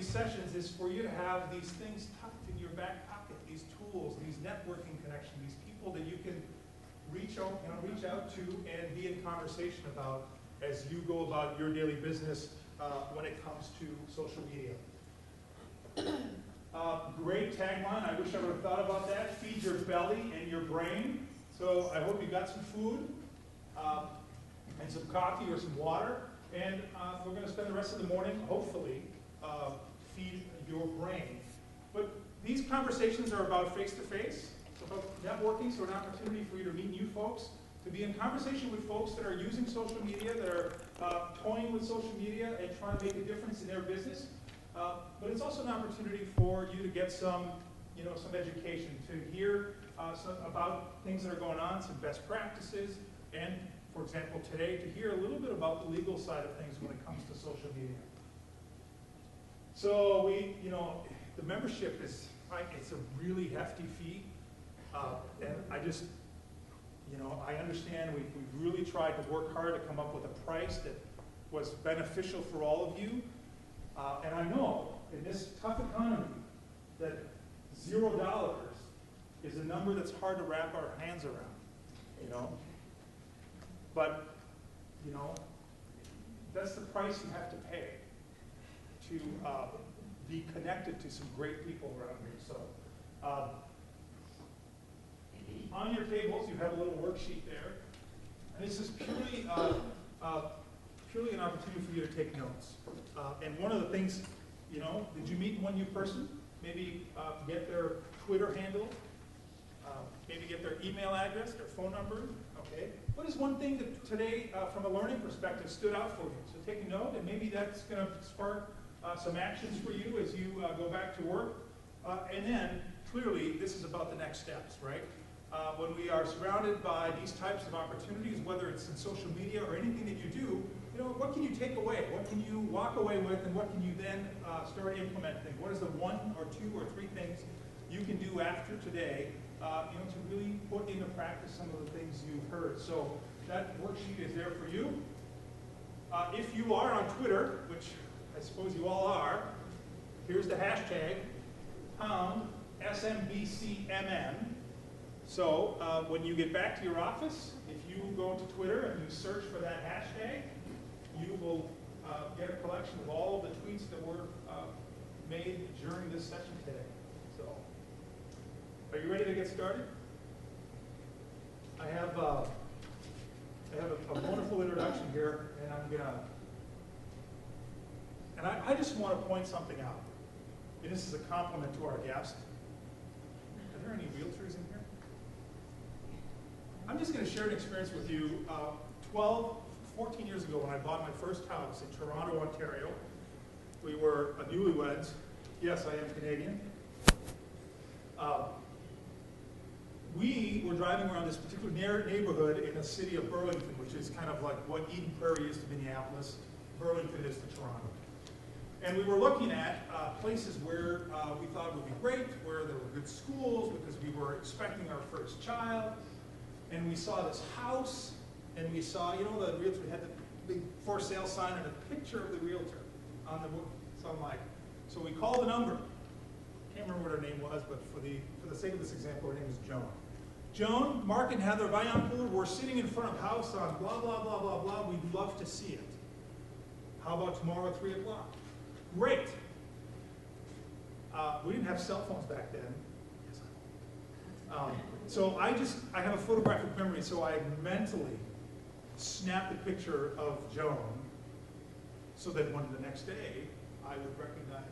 sessions is for you to have these things tucked in your back pocket, these tools, these networking connections, these people that you can reach out to and be in conversation about as you go about your daily business when it comes to social media. Great tagline. I wish I would have thought about that. Feed your belly and your brain. So I hope you got some food and some coffee or some water. And we're going to spend the rest of the morning, hopefully, feed your brain. But these conversations are about face-to-face. It's about networking, so an opportunity for you to meet new folks, to be in conversation with folks that are using social media, that are toying with social media and trying to make a difference in their business. But it's also an opportunity for you to get some education, to hear about things that are going on, some best practices, and, for example, today, to hear a little bit about the legal side of things when it comes to social media. So the membership it's a really hefty fee, and I understand we've really tried to work hard to come up with a price that was beneficial for all of you. And I know in this tough economy that $0 is a number that's hard to wrap our hands around, But, that's the price you have to pay to be connected to some great people around here. So, on your tables, you have a little worksheet there. And this is purely an opportunity for you to take notes. And one of the things, did you meet one new person? Maybe get their Twitter handle, maybe get their email address, their phone number, okay? What is one thing that today, from a learning perspective, stood out for you? So take a note, and maybe that's going to spark some actions for you as you go back to work. And then, clearly, this is about the next steps, right? When we are surrounded by these types of opportunities, whether it's in social media or anything that you do, what can you take away? What can you walk away with, and what can you then start implementing? What is the 1 or 2 or 3 things you can do after today, to really put into practice some of the things you've heard? So that worksheet is there for you. If you are on Twitter, which I suppose you all are, here's the hashtag, #smbcmn. So when you get back to your office, if you go to Twitter and you search for that hashtag, you will get a collection of all of the tweets that were made during this session today. So, are you ready to get started? I have a wonderful introduction here, and I just want to point something out. And this is a compliment to our guest. Are there any realtors in here? I'm just going to share an experience with you. 14 years ago, when I bought my first house in Toronto, Ontario, we were newlyweds. Yes, I am Canadian. We were driving around this particular neighborhood in the city of Burlington, which is kind of like what Eden Prairie is to Minneapolis, Burlington is to Toronto. And we were looking at places where we thought would be great, where there were good schools, because we were expecting our first child. And we saw this house, and we saw, the realtor had the big for sale sign and a picture of the realtor on the book. So I'm like, so we called the number. Can't remember what her name was, but for the sake of this example, her name is Joan. Joan, Mark, and Heather Vaillancourt were sitting in front of house on blah, blah, blah, blah, blah. We'd love to see it. How about tomorrow at 3 o'clock? Great. We didn't have cell phones back then. So I have a photographic memory, so I mentally snapped a picture of Joan so that the next day I would recognize,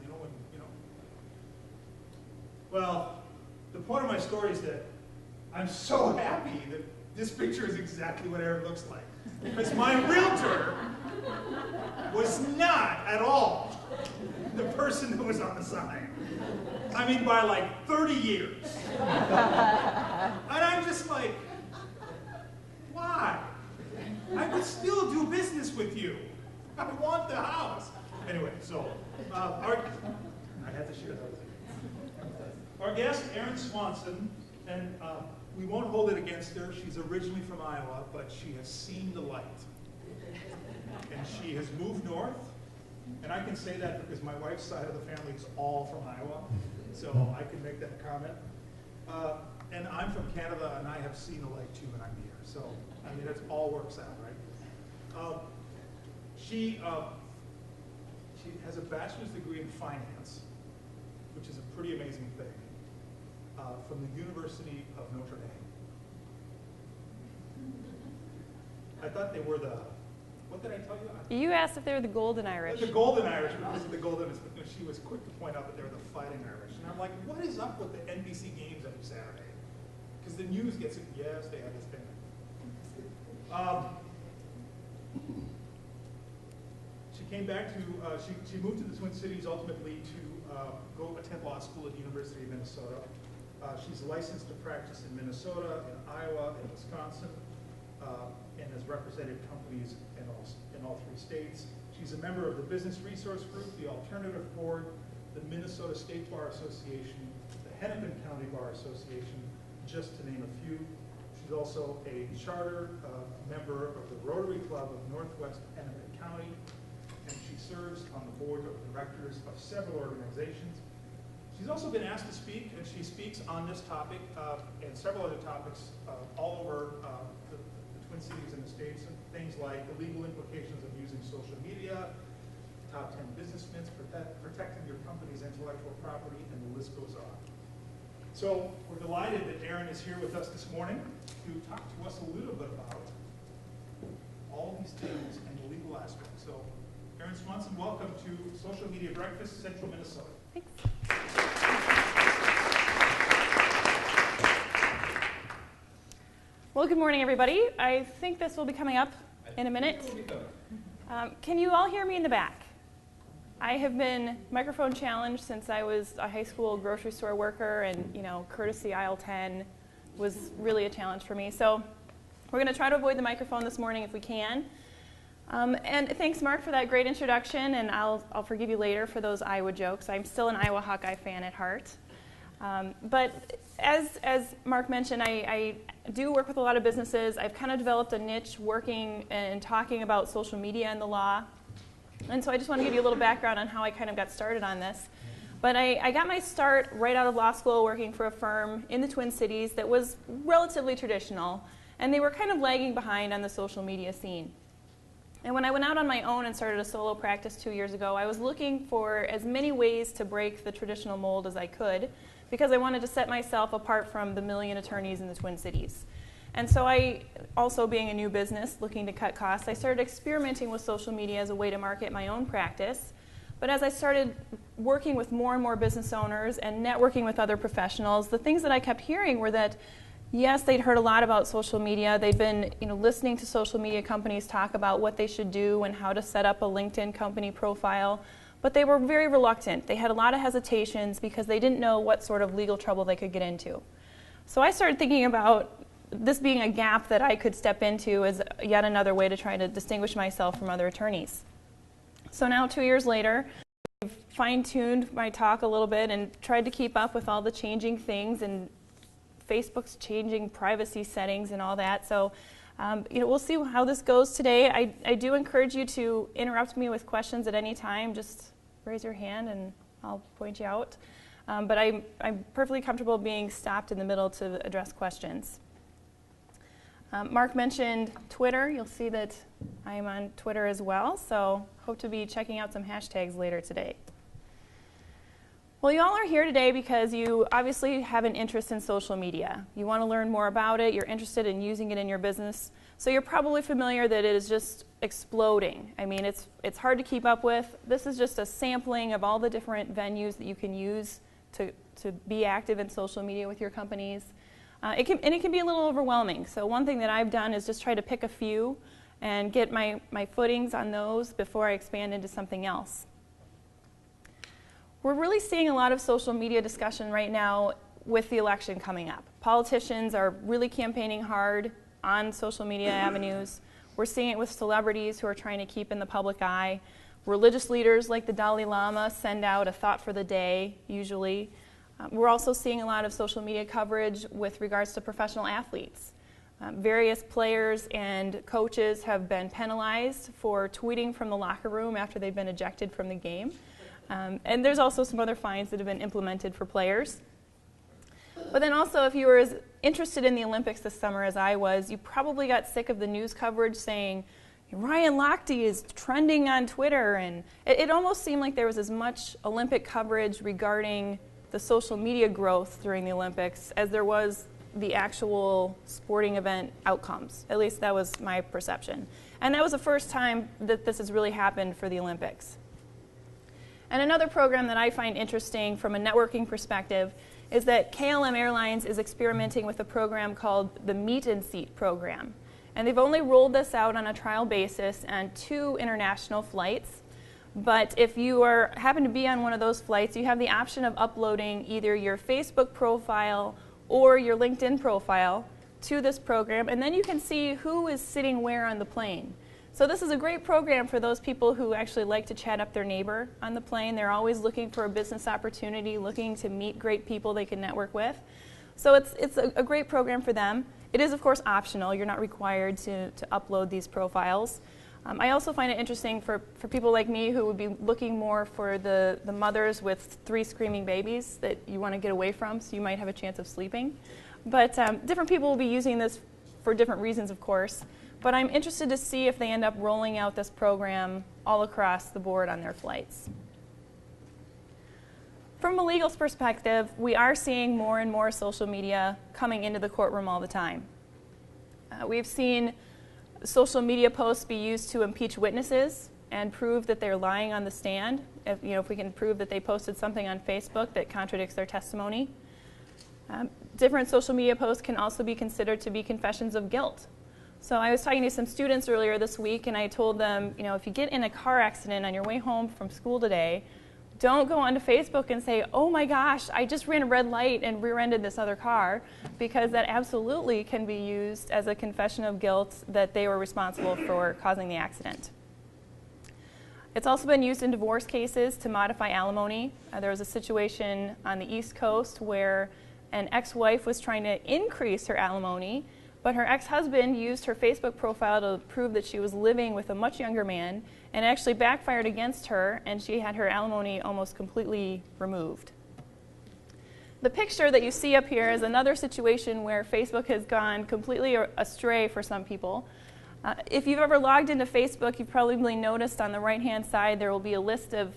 Well, the point of my story is that I'm so happy that this picture is exactly what Aaron looks like. Because my realtor was not at all the person that was on the sign. I mean, by like 30 years. And I'm just like, why? I would still do business with you. I want the house. Anyway, so, I had to share that with you. Our guest, Erin Swanson, and we won't hold it against her. She's originally from Iowa, but she has seen the light. And she has moved north, And I can say that because my wife's side of the family is all from Iowa, so I can make that comment. And I'm from Canada, and I have seen a light too, and I'm here. So, I mean, it all works out, right? She has a bachelor's degree in finance, which is a pretty amazing thing, from the University of Notre Dame. I thought they were the, what did I tell you? You asked if they were the Golden Irish. The Golden Irish, because of the Golden, she was quick to point out that they were the Fighting Irish. And I'm like, what is up with the NBC games every Saturday? Because the news gets it, yes, they have this thing. She came back to, she moved to the Twin Cities ultimately to go attend law school at the University of Minnesota. She's licensed to practice in Minnesota, in Iowa, and Wisconsin, and has represented companies in all 3 states. She's a member of the Business Resource Group, the Alternative Board, the Minnesota State Bar Association, the Hennepin County Bar Association, just to name a few. She's also a charter member of the Rotary Club of Northwest Hennepin County, and she serves on the board of directors of several organizations. She's also been asked to speak, and she speaks on this topic and several other topics all over the Twin Cities and the States, and things like the legal implications of using social media, top 10 business myths, protecting your company's intellectual property, and the list goes on. So we're delighted that Erin is here with us this morning to talk to us a little bit about all these things and the legal aspects. So Erin Swanson, welcome to Social Media Breakfast, Central Minnesota. Thanks. Well, good morning, everybody. I think this will be coming up in a minute. Can you all hear me in the back? I have been microphone challenged since I was a high school grocery store worker, and courtesy aisle 10 was really a challenge for me. So we're going to try to avoid the microphone this morning if we can. And thanks, Mark, for that great introduction, and I'll forgive you later for those Iowa jokes. I'm still an Iowa Hawkeye fan at heart. But as Mark mentioned, I do work with a lot of businesses. I've kind of developed a niche working and talking about social media and the law. And so I just want to give you a little background on how I kind of got started on this. But I got my start right out of law school working for a firm in the Twin Cities that was relatively traditional, and they were kind of lagging behind on the social media scene. And when I went out on my own and started a solo practice 2 years ago, I was looking for as many ways to break the traditional mold as I could, because I wanted to set myself apart from the million attorneys in the Twin Cities. And so I, also being a new business, looking to cut costs, I started experimenting with social media as a way to market my own practice. But as I started working with more and more business owners and networking with other professionals, the things that I kept hearing were that, yes, they'd heard a lot about social media. They'd been listening to social media companies talk about what they should do and how to set up a LinkedIn company profile. But they were very reluctant. They had a lot of hesitations because they didn't know what sort of legal trouble they could get into. So I started thinking about this being a gap that I could step into as yet another way to try to distinguish myself from other attorneys. So now 2 years later, I've fine-tuned my talk a little bit and tried to keep up with all the changing things and Facebook's changing privacy settings and all that. So we'll see how this goes today. I do encourage you to interrupt me with questions at any time. Just raise your hand and I'll point you out. But I'm perfectly comfortable being stopped in the middle to address questions. Mark mentioned Twitter. You'll see that I am on Twitter as well, so hope to be checking out some hashtags later today. Well, you all are here today because you obviously have an interest in social media. You want to learn more about it. You're interested in using it in your business. So you're probably familiar that it is just exploding. I mean, it's hard to keep up with. This is just a sampling of all the different venues that you can use to be active in social media with your companies. It can be a little overwhelming. So one thing that I've done is just try to pick a few and get my footings on those before I expand into something else. We're really seeing a lot of social media discussion right now with the election coming up. Politicians are really campaigning hard on social media avenues. We're seeing it with celebrities who are trying to keep in the public eye. Religious leaders like the Dalai Lama send out a thought for the day, usually. We're also seeing a lot of social media coverage with regards to professional athletes. Various players and coaches have been penalized for tweeting from the locker room after they've been ejected from the game. And there's also some other fines that have been implemented for players. But then also, if you were as interested in the Olympics this summer as I was, you probably got sick of the news coverage saying, Ryan Lochte is trending on Twitter. And it almost seemed like there was as much Olympic coverage regarding the social media growth during the Olympics as there was the actual sporting event outcomes. At least that was my perception. And that was the first time that this has really happened for the Olympics. And another program that I find interesting from a networking perspective is that KLM Airlines is experimenting with a program called the Meet and Seat program. And they've only rolled this out on a trial basis on 2 international flights. But if you happen to be on one of those flights, you have the option of uploading either your Facebook profile or your LinkedIn profile to this program, and then you can see who is sitting where on the plane. So this is a great program for those people who actually like to chat up their neighbor on the plane. They're always looking for a business opportunity, looking to meet great people they can network with. So it's a great program for them. It is, of course, optional. You're not required to upload these profiles. I also find it interesting for people like me who would be looking more for the mothers with 3 screaming babies that you want to get away from, so you might have a chance of sleeping. But different people will be using this for different reasons, of course. But I'm interested to see if they end up rolling out this program all across the board on their flights. From a legal perspective, we are seeing more and more social media coming into the courtroom all the time. We've seen social media posts be used to impeach witnesses and prove that they're lying on the stand. If we can prove that they posted something on Facebook that contradicts their testimony. Different social media posts can also be considered to be confessions of guilt. So I was talking to some students earlier this week, and I told them, if you get in a car accident on your way home from school today, don't go onto Facebook and say, oh my gosh, I just ran a red light and rear-ended this other car, because that absolutely can be used as a confession of guilt that they were responsible for causing the accident. It's also been used in divorce cases to modify alimony. There was a situation on the East Coast where an ex-wife was trying to increase her alimony, but her ex-husband used her Facebook profile to prove that she was living with a much younger man, and it actually backfired against her, and she had her alimony almost completely removed. The picture that you see up here is another situation where Facebook has gone completely astray for some people. If you've ever logged into Facebook, you've probably noticed on the right-hand side there will be a list of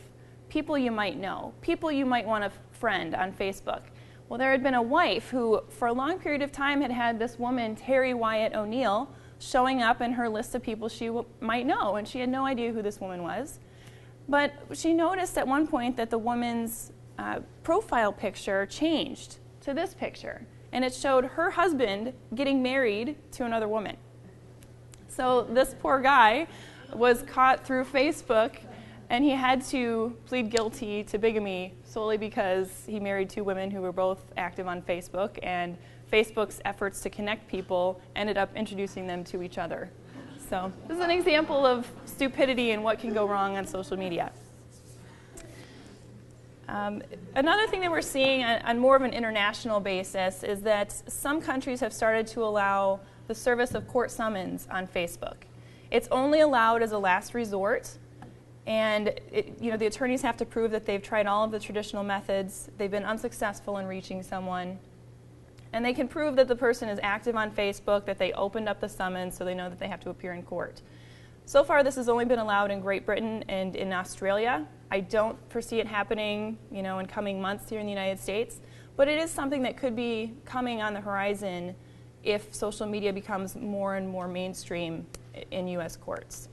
people you might know, people you might want to friend on Facebook. Well, there had been a wife who, for a long period of time, had had this woman, Terry Wyatt O'Neill, showing up in her list of people she might know, and she had no idea who this woman was. But she noticed at one point that the woman's profile picture changed to this picture, and it showed her husband getting married to another woman. So this poor guy was caught through Facebook, and he had to plead guilty to bigamy solely because he married 2 women who were both active on Facebook, and Facebook's efforts to connect people ended up introducing them to each other. So this is an example of stupidity and what can go wrong on social media. Another thing that we're seeing on more of an international basis is that some countries have started to allow the service of court summons on Facebook. It's only allowed as a last resort, and the attorneys have to prove that they've tried all of the traditional methods, they've been unsuccessful in reaching someone, and they can prove that the person is active on Facebook, that they opened up the summons, so they know that they have to appear in court. So far, this has only been allowed in Great Britain and in Australia. I don't foresee it happening, in coming months here in the United States, but it is something that could be coming on the horizon if social media becomes more and more mainstream in U.S. courts.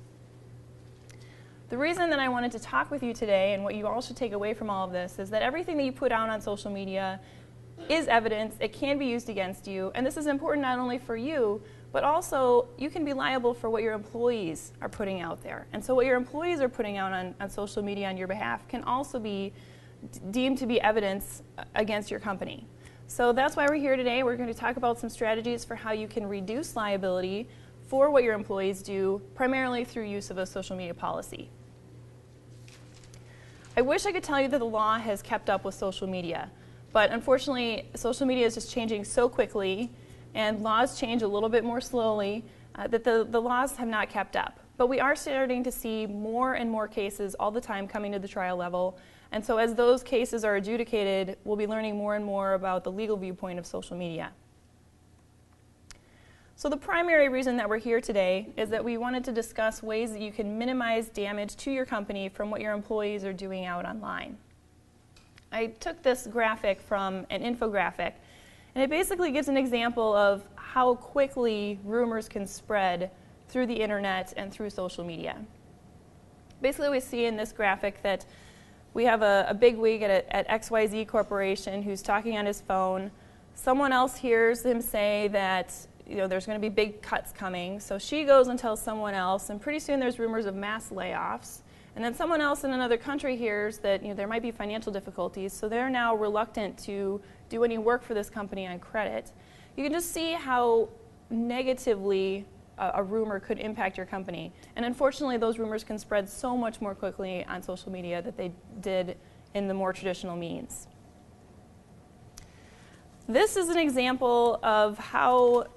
The reason that I wanted to talk with you today, and what you all should take away from all of this, is that everything that you put out on social media is evidence. It can be used against you, and this is important not only for you, but also you can be liable for what your employees are putting out there. And so what your employees are putting out on social media on your behalf can also be deemed to be evidence against your company. So that's why we're here today. We're going to talk about some strategies for how you can reduce liability for what your employees do, primarily through use of a social media policy. I wish I could tell you that the law has kept up with social media, but unfortunately, social media is just changing so quickly, and laws change a little bit more slowly, that the laws have not kept up. But we are starting to see more and more cases all the time coming to the trial level. And so as those cases are adjudicated, we'll be learning more and more about the legal viewpoint of social media. So the primary reason that we're here today is that we wanted to discuss ways that you can minimize damage to your company from what your employees are doing out online. I took this graphic from an infographic, and it basically gives an example of how quickly rumors can spread through the internet and through social media. Basically, we see in this graphic that we have a bigwig at XYZ Corporation who's talking on his phone. Someone else hears him say that there's going to be big cuts coming, so she goes and tells someone else, and pretty soon there's rumors of mass layoffs. And then someone else in another country hears that there might be financial difficulties, so they're now reluctant to do any work for this company on credit. You can just see how negatively a rumor could impact your company. And unfortunately, those rumors can spread so much more quickly on social media than they did in the more traditional means. This is an example of how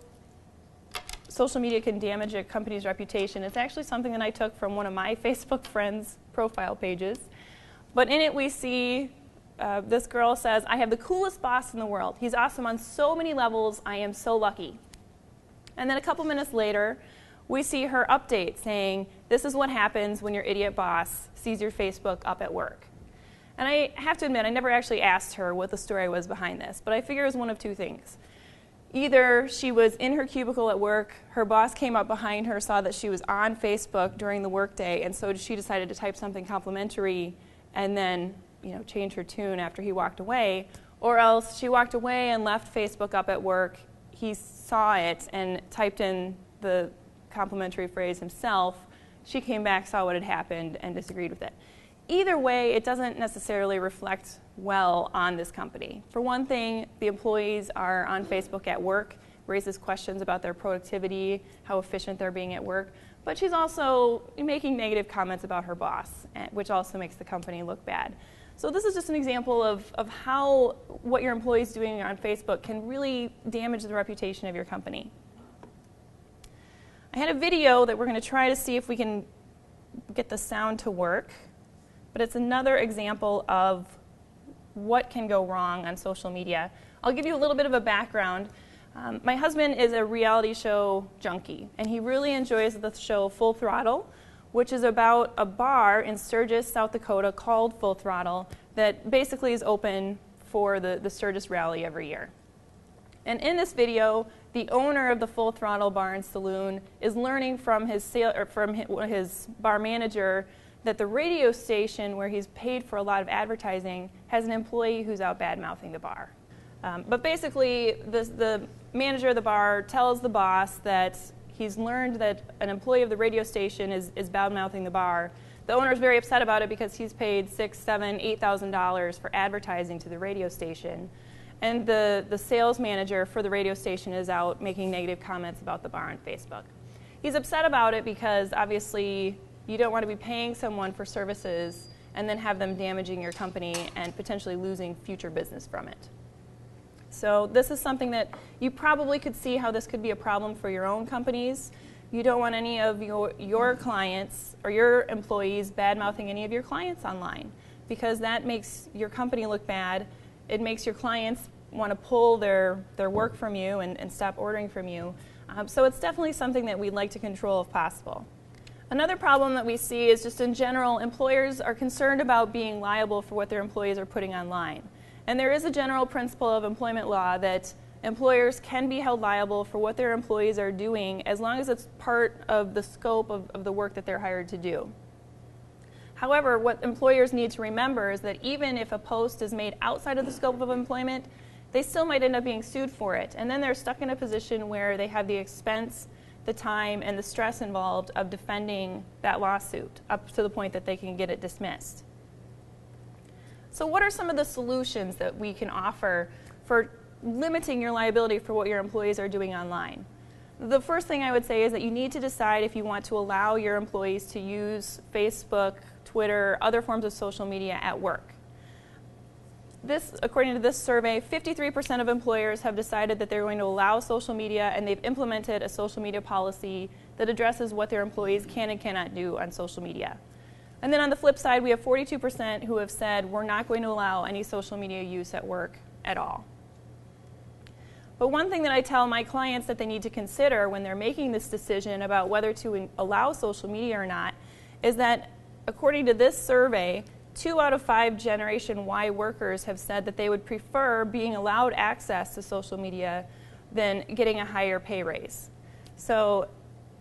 social media can damage a company's reputation. It's actually something that I took from one of my Facebook friends' profile pages. But in it we see this girl says, "I have the coolest boss in the world. He's awesome on so many levels. I am so lucky." And then a couple minutes later, we see her update saying, "This is what happens when your idiot boss sees your Facebook up at work." And I have to admit, I never actually asked her what the story was behind this, but I figure it was one of two things. Either she was in her cubicle at work, her boss came up behind her, saw that she was on Facebook during the workday, and so she decided to type something complimentary and then change her tune after he walked away, or else she walked away and left Facebook up at work. He saw it and typed in the complimentary phrase himself. She came back, saw what had happened, and disagreed with it. Either way, it doesn't necessarily reflect well on this company. For one thing, the employees are on Facebook at work, raises questions about their productivity, how efficient they're being at work, but she's also making negative comments about her boss, which also makes the company look bad. So this is just an example of how what your employees doing on Facebook can really damage the reputation of your company. I had a video that we're going to try to see if we can get the sound to work. But it's another example of what can go wrong on social media. I'll give you a little bit of a background. My husband is a reality show junkie, and he really enjoys the show Full Throttle, which is about a bar in Sturgis, South Dakota called Full Throttle that basically is open for the Sturgis rally every year. And in this video, the owner of the Full Throttle Bar and Saloon is learning from his bar manager that the radio station where he's paid for a lot of advertising has an employee who's out bad-mouthing the bar. But basically, the manager of the bar tells the boss that he's learned that an employee of the radio station is bad-mouthing the bar. The owner is very upset about it because he's paid $6,000, $7,000, $8,000 for advertising to the radio station. And the sales manager for the radio station is out making negative comments about the bar on Facebook. He's upset about it because obviously you don't want to be paying someone for services and then have them damaging your company and potentially losing future business from it. So this is something that you probably could see how this could be a problem for your own companies. You don't want any of your clients or your employees bad-mouthing any of your clients online, because that makes your company look bad. It makes your clients want to pull their work from you and stop ordering from you. So it's definitely something that we'd like to control if possible. Another problem that we see is just in general, employers are concerned about being liable for what their employees are putting online. And there is a general principle of employment law that employers can be held liable for what their employees are doing as long as it's part of the scope of the work that they're hired to do. However, what employers need to remember is that even if a post is made outside of the scope of employment, they still might end up being sued for it. And then they're stuck in a position where they have the expense, the time, and the stress involved of defending that lawsuit up to the point that they can get it dismissed. So what are some of the solutions that we can offer for limiting your liability for what your employees are doing online? The first thing I would say is that you need to decide if you want to allow your employees to use Facebook, Twitter, other forms of social media at work. according to this survey, 53% of employers have decided that they're going to allow social media, and they've implemented a social media policy that addresses what their employees can and cannot do on social media. And then on the flip side, we have 42% who have said we're not going to allow any social media use at work at all. But one thing that I tell my clients that they need to consider when they're making this decision about whether to allow social media or not is that, according to this survey, 2 out of 5 Generation Y workers have said that they would prefer being allowed access to social media than getting a higher pay raise. So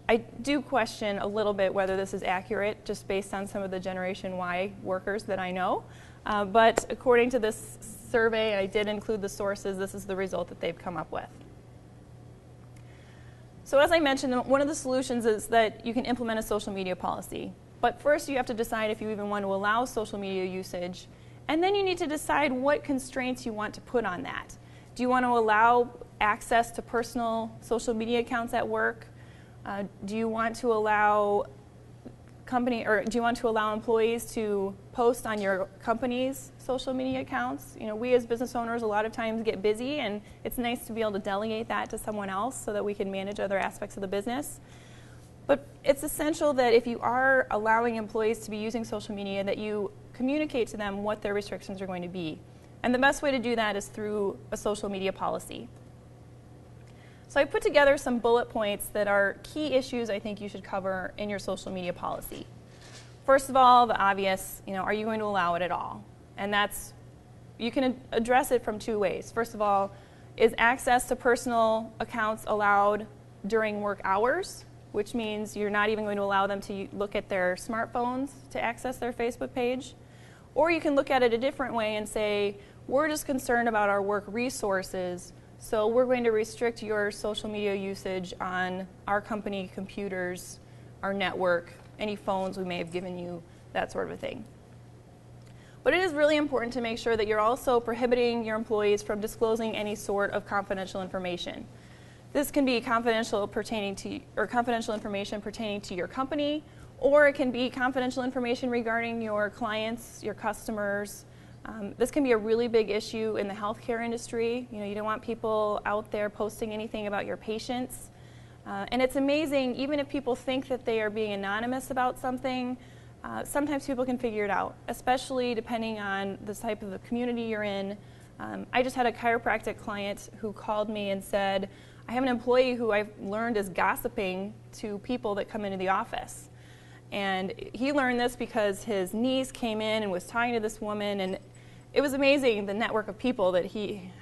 I do question a little bit whether this is accurate, just based on some of the Generation Y workers that I know. But according to this survey, I did include the sources, this is the result that they've come up with. So as I mentioned, one of the solutions is that you can implement a social media policy. But first you have to decide if you even want to allow social media usage, and then you need to decide what constraints you want to put on that. Do you want to allow access to personal social media accounts at work? Do you want to allow employees to post on your company's social media accounts? You know, we as business owners a lot of times get busy, and it's nice to be able to delegate that to someone else so that we can manage other aspects of the business. But it's essential that if you are allowing employees to be using social media, that you communicate to them what their restrictions are going to be. And the best way to do that is through a social media policy. So I put together some bullet points that are key issues I think you should cover in your social media policy. First of all, the obvious, are you going to allow it at all? And you can address it from 2 ways. First of all, is access to personal accounts allowed during work hours? Which means you're not even going to allow them to look at their smartphones to access their Facebook page. Or you can look at it a different way and say, we're just concerned about our work resources, so we're going to restrict your social media usage on our company computers, our network, any phones we may have given you, that sort of a thing. But it is really important to make sure that you're also prohibiting your employees from disclosing any sort of confidential information. This can be confidential information pertaining to your company, or it can be confidential information regarding your clients, your customers. This can be a really big issue in the healthcare industry. You don't want people out there posting anything about your patients. And it's amazing, even if people think that they are being anonymous about something, sometimes people can figure it out, especially depending on the type of the community you're in. I just had a chiropractic client who called me and said, I have an employee who I've learned is gossiping to people that come into the office. And he learned this because his niece came in and was talking to this woman, and it was amazing, the network of people that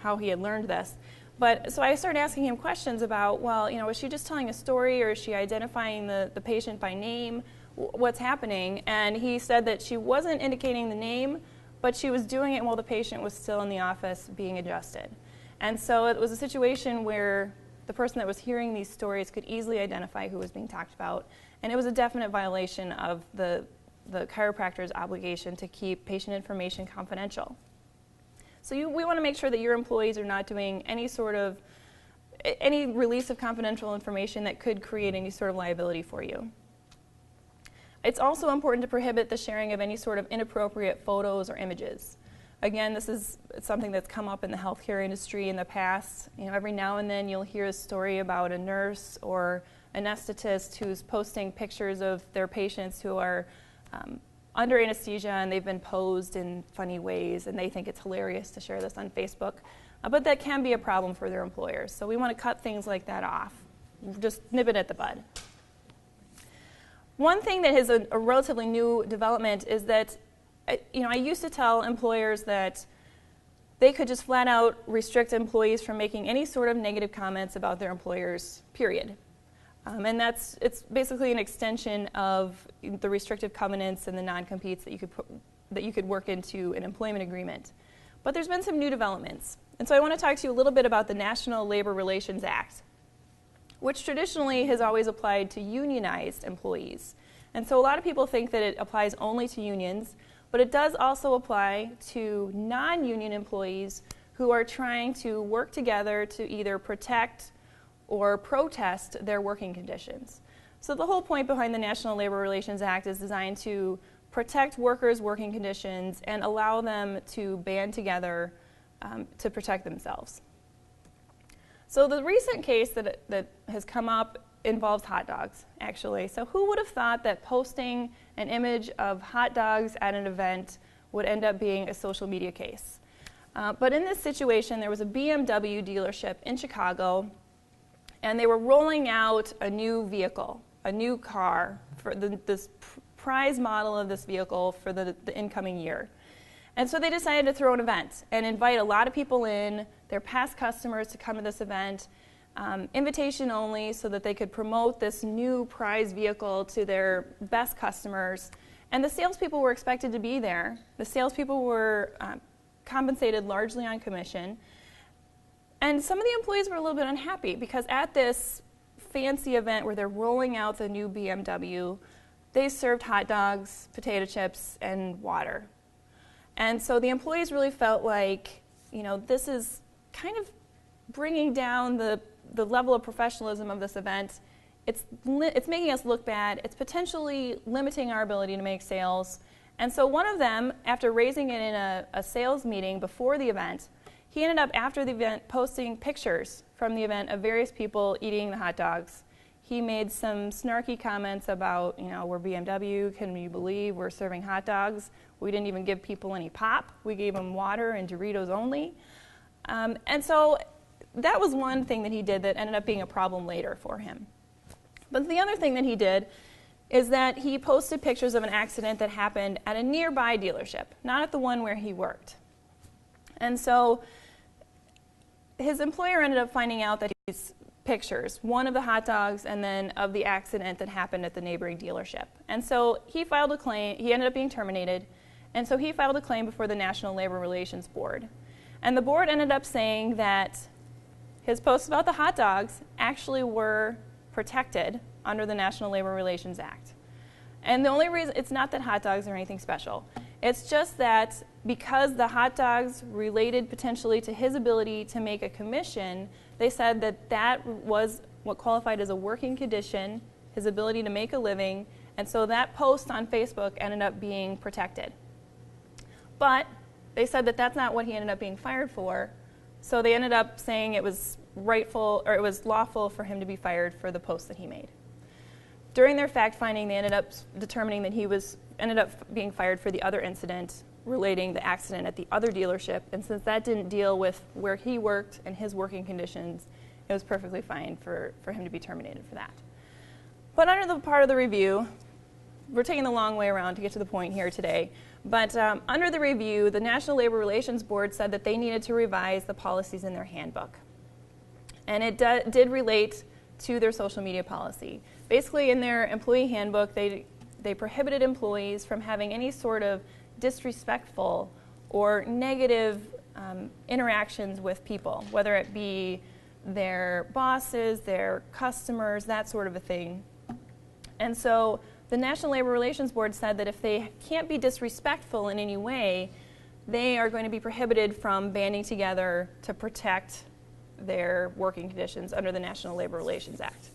how he had learned this. But so I started asking him questions about, well, is she just telling a story, or is she identifying the patient by name? What's happening? And he said that she wasn't indicating the name, but she was doing it while the patient was still in the office being adjusted. And so it was a situation where the person that was hearing these stories could easily identify who was being talked about, and it was a definite violation of the chiropractor's obligation to keep patient information confidential. So we want to make sure that your employees are not doing any release of confidential information that could create any sort of liability for you. It's also important to prohibit the sharing of any sort of inappropriate photos or images. Again, this is something that's come up in the healthcare industry in the past. Every now and then you'll hear a story about a nurse or anesthetist who's posting pictures of their patients who are under anesthesia, and they've been posed in funny ways, and they think it's hilarious to share this on Facebook. But that can be a problem for their employers. So we want to cut things like that off. Just nip it at the bud. One thing that is a relatively new development is that I used to tell employers that they could just flat out restrict employees from making any sort of negative comments about their employers, period. And it's basically an extension of the restrictive covenants and the non-competes that you could work into an employment agreement. But there's been some new developments. And so I want to talk to you a little bit about the National Labor Relations Act, which traditionally has always applied to unionized employees. And so a lot of people think that it applies only to unions, but it does also apply to non-union employees who are trying to work together to either protect or protest their working conditions. So the whole point behind the National Labor Relations Act is designed to protect workers' working conditions, and allow them to band together to protect themselves. So the recent case that has come up involves hot dogs, actually. So who would have thought that posting an image of hot dogs at an event would end up being a social media case? But in this situation, there was a BMW dealership in Chicago, and they were rolling out a new vehicle, a new car, for this prize model of this vehicle for the incoming year. And so they decided to throw an event and invite a lot of people in, their past customers, to come to this event, invitation only, so that they could promote this new prize vehicle to their best customers. And the salespeople were expected to be there. The salespeople were compensated largely on commission. And some of the employees were a little bit unhappy because at this fancy event where they're rolling out the new BMW, they served hot dogs, potato chips, and water. And so the employees really felt like, this is kind of bringing down the level of professionalism of this event. It's making us look bad. It's potentially limiting our ability to make sales. And so one of them, after raising it in a sales meeting before the event, he ended up, after the event, posting pictures from the event of various people eating the hot dogs. He made some snarky comments about, we're BMW, can you believe we're serving hot dogs? We didn't even give people any pop. We gave them water and Doritos only. And so that was one thing that he did that ended up being a problem later for him. But the other thing that he did is that he posted pictures of an accident that happened at a nearby dealership, not at the one where he worked. And so his employer ended up finding out that these pictures, one of the hot dogs and then of the accident that happened at the neighboring dealership. And so he filed a claim. He ended up being terminated. And so he filed a claim before the National Labor Relations Board. And the board ended up saying that his posts about the hot dogs actually were protected under the National Labor Relations Act. And the only reason, it's not that hot dogs are anything special. It's just that because the hot dogs related potentially to his ability to make a commission, they said that that was what qualified as a working condition, his ability to make a living, and so that post on Facebook ended up being protected. But they said that that's not what he ended up being fired for, so they ended up saying it was rightful, or it was lawful for him to be fired for the post that he made. During their fact-finding, they ended up determining that he ended up being fired for the other incident relating the accident at the other dealership, and since that didn't deal with where he worked and his working conditions, it was perfectly fine for him to be terminated for that. But under the part of the review, we're taking the long way around to get to the point here today, but under the review, the National Labor Relations Board said that they needed to revise the policies in their handbook. And it did relate to their social media policy. Basically, in their employee handbook, they prohibited employees from having any sort of disrespectful or negative interactions with people, whether it be their bosses, their customers, that sort of a thing. And so the National Labor Relations Board said that if they can't be disrespectful in any way, they are going to be prohibited from banding together to protect their working conditions under the National Labor Relations Act.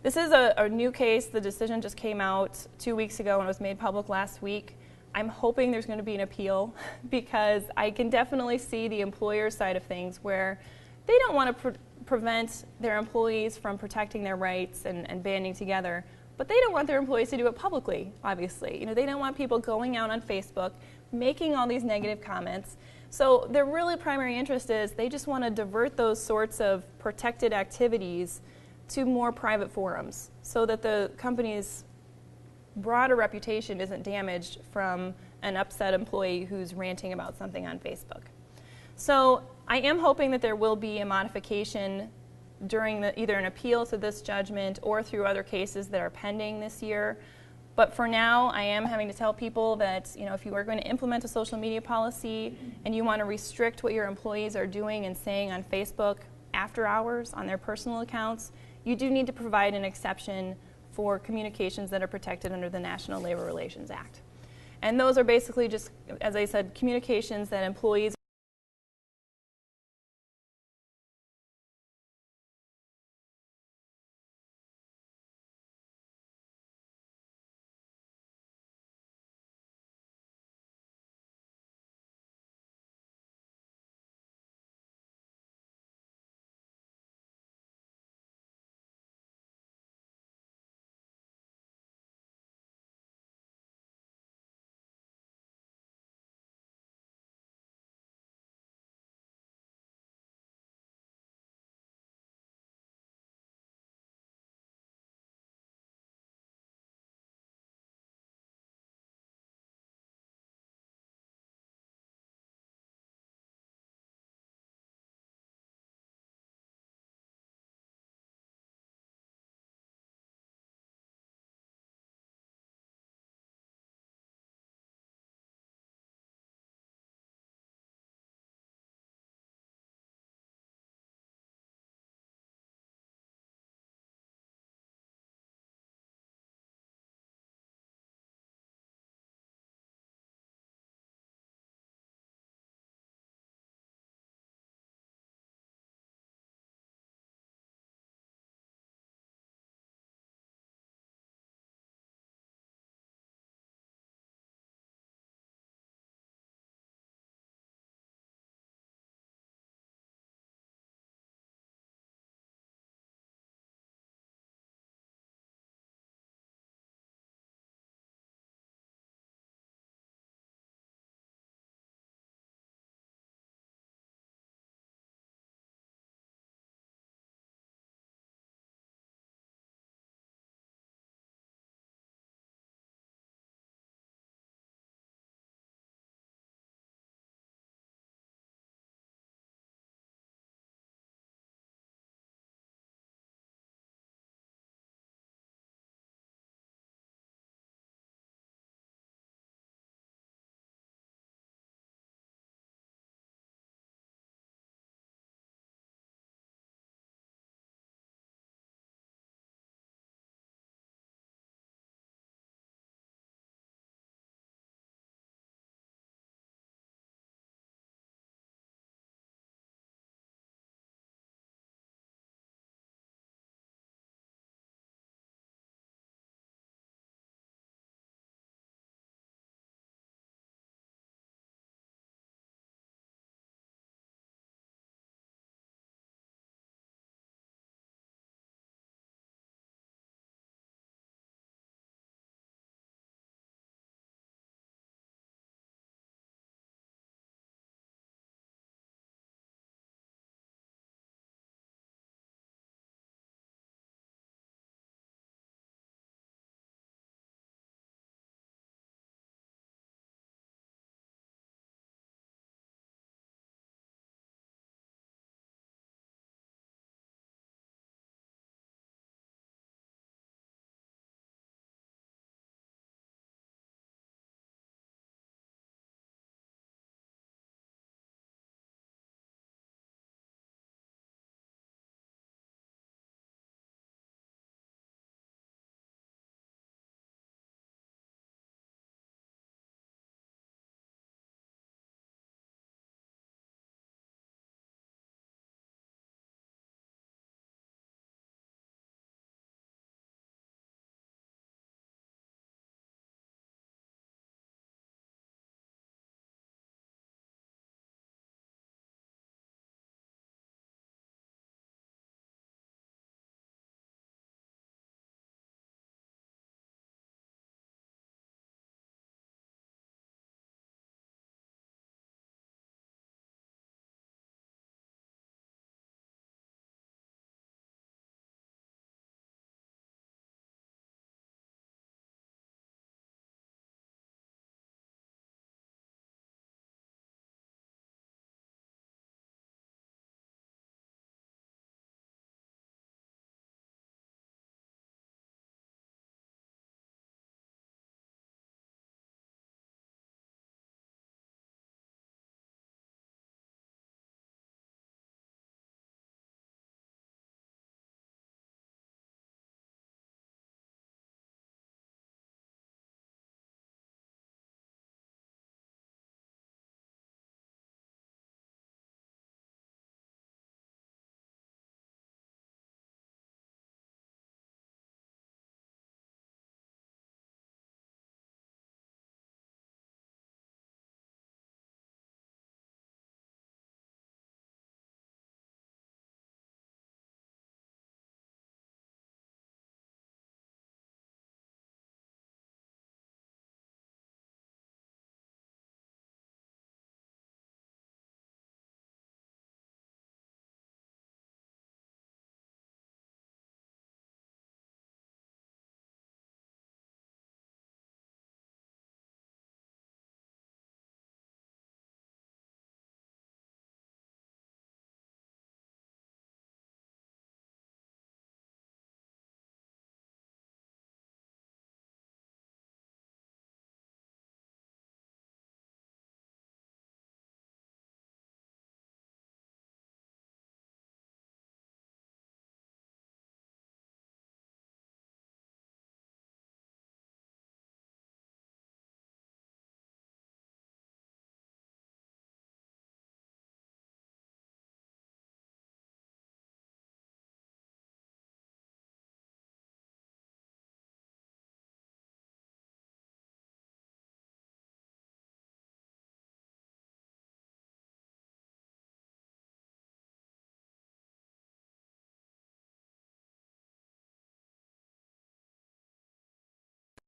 This is a new case. The decision just came out 2 weeks ago and was made public last week. I'm hoping there's going to be an appeal because I can definitely see the employer side of things where they don't want to prevent their employees from protecting their rights and banding together, but they don't want their employees to do it publicly, obviously. They don't want people going out on Facebook, making all these negative comments. So their really primary interest is they just want to divert those sorts of protected activities to more private forums so that the company's broader reputation isn't damaged from an upset employee who's ranting about something on Facebook. So I am hoping that there will be a modification during either an appeal to this judgment or through other cases that are pending this year. But for now, I am having to tell people that if you are going to implement a social media policy and you want to restrict what your employees are doing and saying on Facebook after hours on their personal accounts, you do need to provide an exception for communications that are protected under the National Labor Relations Act. And those are basically just, as I said, communications that employees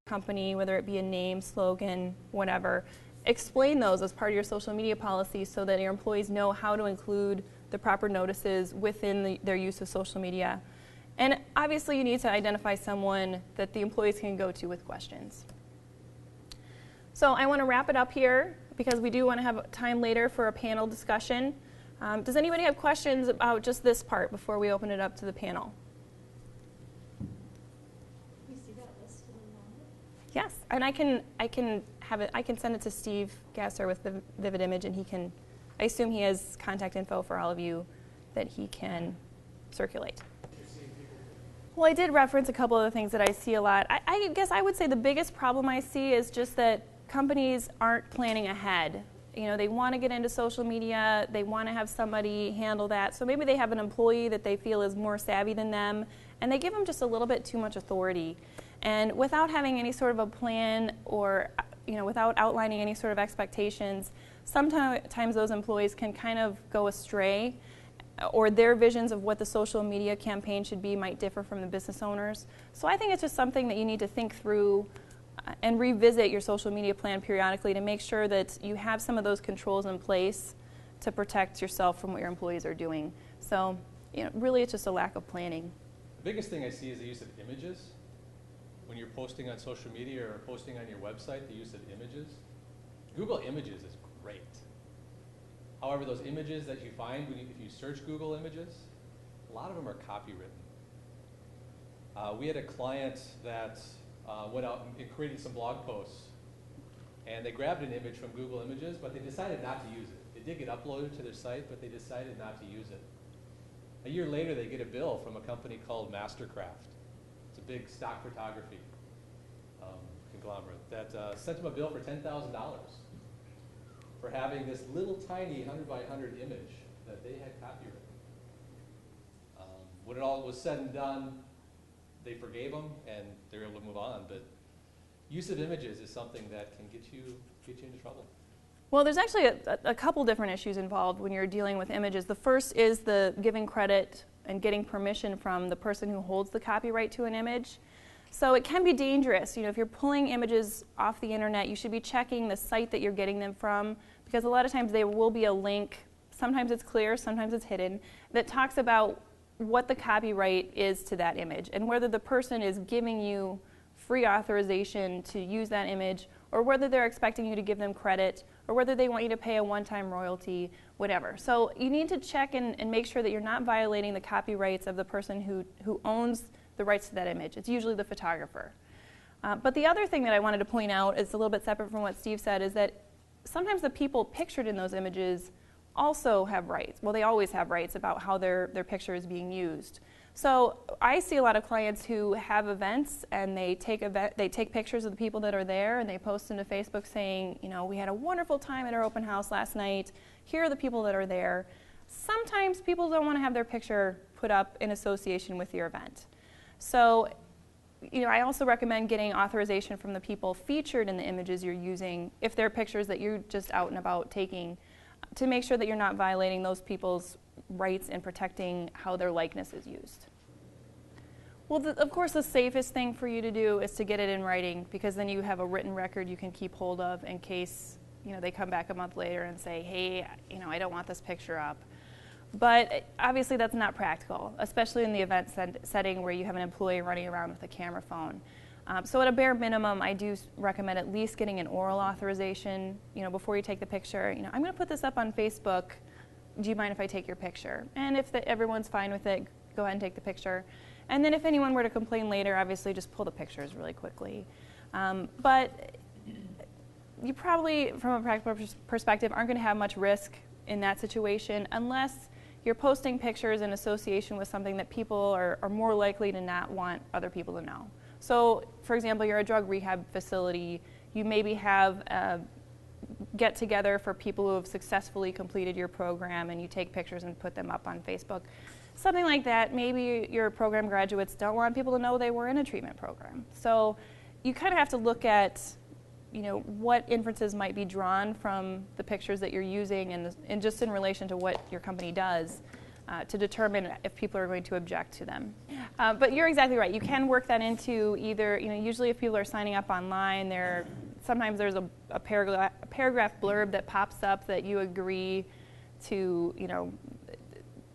company, whether it be a name, slogan, whatever. Explain those as part of your social media policy so that your employees know how to include the proper notices within their use of social media. And obviously you need to identify someone that the employees can go to with questions. So I want to wrap it up here because we do want to have time later for a panel discussion. Does anybody have questions about just this part before we open it up to the panel? We see that listed in the Yes, and I can have it. I can send it to Steve Gasser with the Vivid Image, and he can. I assume he has contact info for all of you that he can circulate. Well, I did reference a couple of the things that I see a lot. I guess I would say the biggest problem I see is just that companies aren't planning ahead. You know, they want to get into social media, they want to have somebody handle that. So maybe they have an employee that they feel is more savvy than them, and they give them just a little bit too much authority. And without having any sort of a plan or, you know, without outlining any sort of expectations, sometimes those employees can kind of go astray, or their visions of what the social media campaign should be might differ from the business owners. So I think it's just something that you need to think through and revisit your social media plan periodically to make sure that you have some of those controls in place to protect yourself from what your employees are doing. So, you know, really it's just a lack of planning. The biggest thing I see is the use of images. When you're posting on social media or posting on your website, the use of images. Google Images is great. However, those images that you find, if you search Google Images, a lot of them are copywritten. We had a client that went out and created some blog posts, and they grabbed an image from Google Images, but they decided not to use it. It did get uploaded to their site, but they decided not to use it. A year later, they get a bill from a company called Mastercraft. It's a big stock photography conglomerate that sent them a bill for $10,000 for having this little tiny 100 by 100 image that they had copywritten. When it all was said and done, they forgave them and they were able to move on. But use of images is something that can get you into trouble. Well, there's actually a couple different issues involved when you're dealing with images. The first is the giving credit and getting permission from the person who holds the copyright to an image. So it can be dangerous. You know, if you're pulling images off the internet, you should be checking the site that you're getting them from, because a lot of times there will be a link, sometimes it's clear, sometimes it's hidden, that talks about what the copyright is to that image and whether the person is giving you free authorization to use that image, or whether they're expecting you to give them credit, or whether they want you to pay a one-time royalty, whatever. So you need to check and make sure that you're not violating the copyrights of the person who owns the rights to that image. It's usually the photographer. But the other thing that I wanted to point out is a little bit separate from what Steve said, is that sometimes the people pictured in those images also have rights. Well, they always have rights about how their picture is being used. So I see a lot of clients who have events and they take pictures of the people that are there and they post them to Facebook saying, you know, we had a wonderful time at our open house last night. Here are the people that are there. Sometimes people don't want to have their picture put up in association with your event. So, you know, I also recommend getting authorization from the people featured in the images you're using, if they're pictures that you're just out and about taking, to make sure that you're not violating those people's rights and protecting how their likeness is used. Well, of course, the safest thing for you to do is to get it in writing, because then you have a written record you can keep hold of in case, you know, they come back a month later and say, hey, you know, I don't want this picture up. But obviously that's not practical, especially in the event setting where you have an employee running around with a camera phone. So at a bare minimum, I do recommend at least getting an oral authorization, you know, before you take the picture. You know, I'm going to put this up on Facebook. Do you mind if I take your picture? And if everyone's fine with it, go ahead and take the picture. And then if anyone were to complain later, obviously just pull the pictures really quickly. But you probably, from a practical perspective, aren't going to have much risk in that situation unless you're posting pictures in association with something that people are more likely to not want other people to know. So, for example, you're a drug rehab facility, you maybe have a get-together for people who have successfully completed your program and you take pictures and put them up on Facebook. Something like that. Maybe your program graduates don't want people to know they were in a treatment program. So you kind of have to look at, you know, what inferences might be drawn from the pictures that you're using and just in relation to what your company does to determine if people are going to object to them. But you're exactly right. You can work that into either, usually if people are signing up online, sometimes there's a paragraph blurb that pops up that you agree to,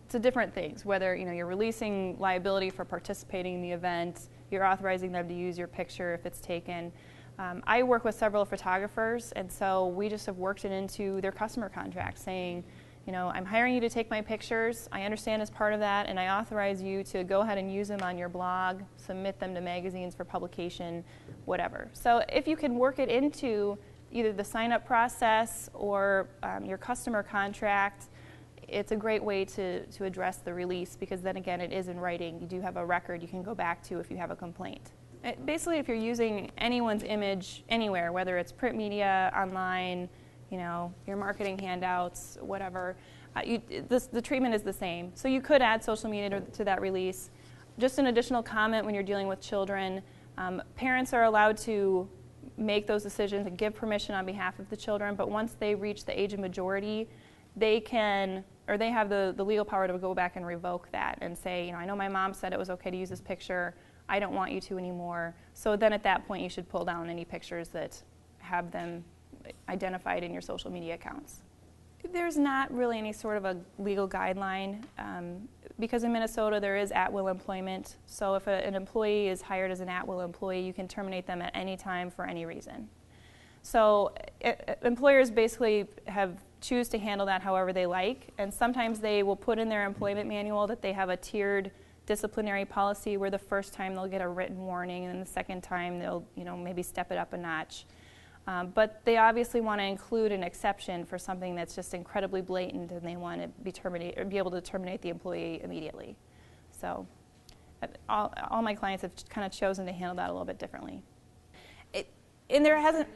to different things, whether, you're releasing liability for participating in the event, you're authorizing them to use your picture if it's taken. I work with several photographers, and so we just have worked it into their customer contract saying, I'm hiring you to take my pictures. I understand as part of that, and I authorize you to go ahead and use them on your blog, submit them to magazines for publication, whatever. So if you can work it into either the sign-up process or your customer contract, it's a great way to address the release, because then again, it is in writing. You do have a record you can go back to if you have a complaint. Basically, if you're using anyone's image anywhere, whether it's print media, online, your marketing handouts, whatever, the treatment is the same. So you could add social media to that release. Just an additional comment when you're dealing with children, parents are allowed to make those decisions and give permission on behalf of the children, but once they reach the age of majority, they have the legal power to go back and revoke that and say, I know my mom said it was okay to use this picture, I don't want you to anymore. So then at that point you should pull down any pictures that have them identified in your social media accounts. There's not really any sort of a legal guideline because in Minnesota there is at-will employment. So if an employee is hired as an at-will employee, you can terminate them at any time for any reason. So employers basically choose to handle that however they like, and sometimes they will put in their employment manual that they have a tiered disciplinary policy where the first time they'll get a written warning and then the second time they'll maybe step it up a notch. But they obviously want to include an exception for something that's just incredibly blatant, and they want to be able to terminate the employee immediately. So all my clients have kind of chosen to handle that a little bit differently. And there hasn't.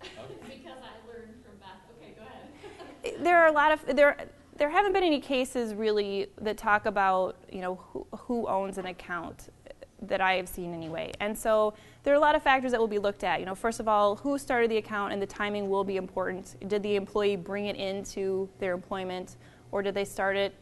Because I learned from Beth. Okay, go ahead. There are a lot of there haven't been any cases really that talk about who owns an account that I have seen anyway. And so there are a lot of factors that will be looked at. First of all, who started the account, and the timing will be important. Did the employee bring it into their employment, or did they start it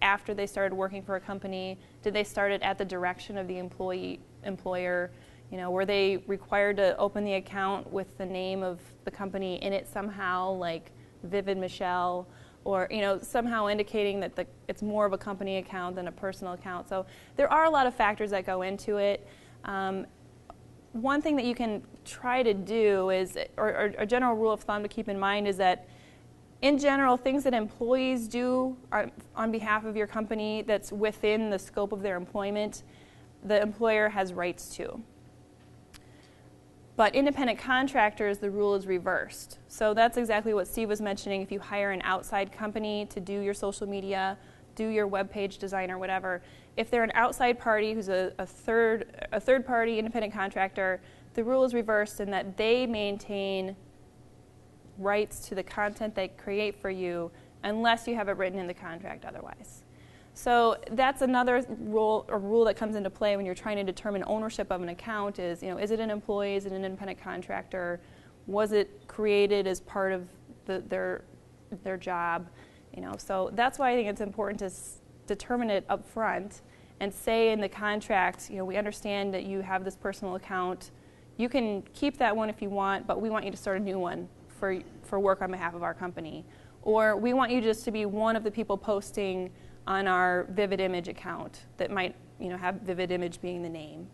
after they started working for a company? Did they start it at the direction of the employer? Were they required to open the account with the name of the company in it somehow, like Vivid Michelle? Or somehow indicating that it's more of a company account than a personal account. So there are a lot of factors that go into it. One thing that you can try to do is, or a general rule of thumb to keep in mind is that, in general, things that employees do on behalf of your company that's within the scope of their employment, the employer has rights to. But independent contractors, the rule is reversed. So that's exactly what Steve was mentioning. If you hire an outside company to do your social media, do your web page design or whatever, if they're an outside party who's a third party independent contractor, the rule is reversed in that they maintain rights to the content they create for you unless you have it written in the contract otherwise. So that's another rule that comes into play when you're trying to determine ownership of an account is, is it an employee, is it an independent contractor, was it created as part of their job, So that's why I think it's important to determine it up front and say in the contract, we understand that you have this personal account. You can keep that one if you want, but we want you to start a new one for work on behalf of our company. Or we want you just to be one of the people posting on our Vivid Image account that might, have Vivid Image being the name.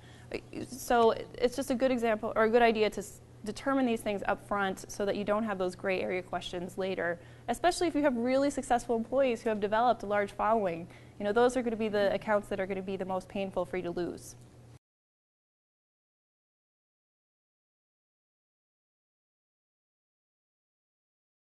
So it's just a good example or a good idea to determine these things up front so that you don't have those gray area questions later, especially if you have really successful employees who have developed a large following. Those are going to be the accounts that are going to be the most painful for you to lose.